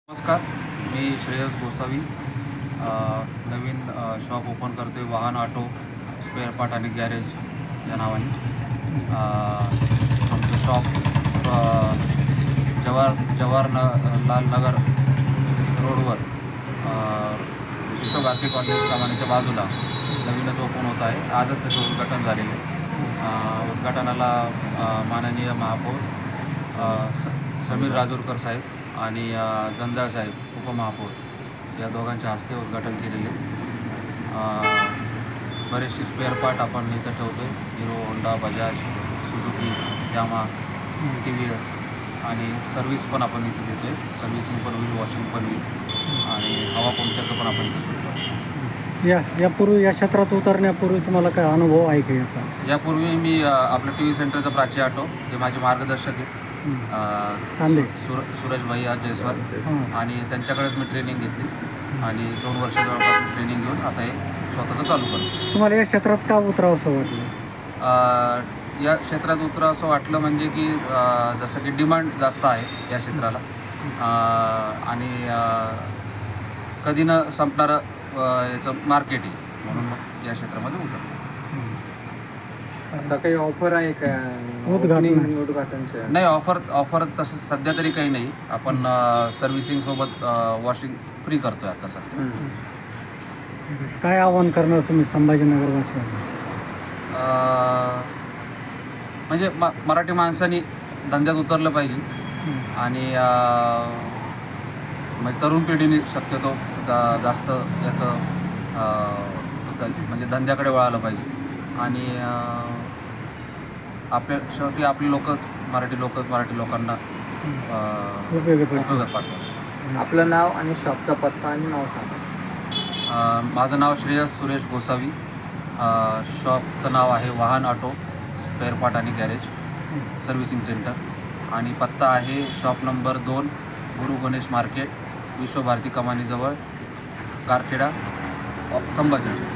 नमस्कार, मी श्रेयस गोसावी. नवीन shop open करतो आहे, वाहन ऑटो स्पेअर पार्ट आणि गॅरेज या नावाने. आमचं शॉप जवाहरलाल नगर रोडवर विश्वभारती कॉलेज कमानीच्या बाजूला नवीनच ओपन होत आहे. आजच त्याचं उद्घाटन झालेलं आहे. उद्घाटनाला माननीय महापौर समीर राजूरकर साहेब आणि जंजाळ साहेब उपमहापौर या दोघांच्या हस्ते उद्घाटन केलेले. बरेचसे स्पेअर पार्ट आपण इथं ठेवतो आहे. Hero, Honda, Bajaj, Suzuki, Yamaha, TVS आणि सर्व्हिस पण आपण इथं देतो आहे. सर्व्हिसिंग पण होईल, वॉशिंग पण होईल आणि हवा पंक्चरचं पण आपण इथं सुरू करतो. यापूर्वी या क्षेत्रात उतरण्यापूर्वी तुम्हाला काय अनुभव आहे का याचा? यापूर्वी मी आपलं TV सेंटरचं प्राची ऑटो हे माझे मार्गदर्शक आहेत. सूरज भैया जयस्वाल आणि त्यांच्याकडेच मी ट्रेनिंग घेतली आणि 2 वर्ष जवळपास मी ट्रेनिंग घेऊन आता हे स्वतःचं चालू करतो. तुम्हाला या क्षेत्रात का उतरावं असं वाटलं? या क्षेत्रात उतरावं असं वाटलं म्हणजे की जसं की डिमांड जास्त आहे या क्षेत्राला आणि कधी न संपणारं याचं मार्केट आहे, म्हणून मग या क्षेत्रामध्ये उतरतो. आता काही ऑफर आहे का उद्घाटनच्या? नाही, ऑफर तसं सध्या तरी काही नाही. आपण सर्व्हिसिंगसोबत वॉशिंग फ्री करतो आहे आता सध्या. काय आव्हान करणार तुम्ही संभाजीनगरवासियांना? म्हणजे मराठी माणसांनी धंद्यात उतरलं पाहिजे आणि म्हणजे तरुण पिढीने शक्यतो जास्त याचं म्हणजे धंद्याकडे वळालं पाहिजे आणि शेवटी आपले मराठी लोकांना उपयोगात पडतात. आपलं नाव आणि शॉपचा पत्ता आणि नाव सांगा. माझं नाव श्रेयस सुरेश गोसावी. शॉपचं नाव आहे वाहन ऑटो स्पेअर पार्ट आणि गॅरेज सर्व्हिसिंग सेंटर आणि पत्ता आहे शॉप नंबर 2 गुरु गणेश मार्केट, विश्वभारती कमानीजवळ, कारखेडा, संभाजीनगर.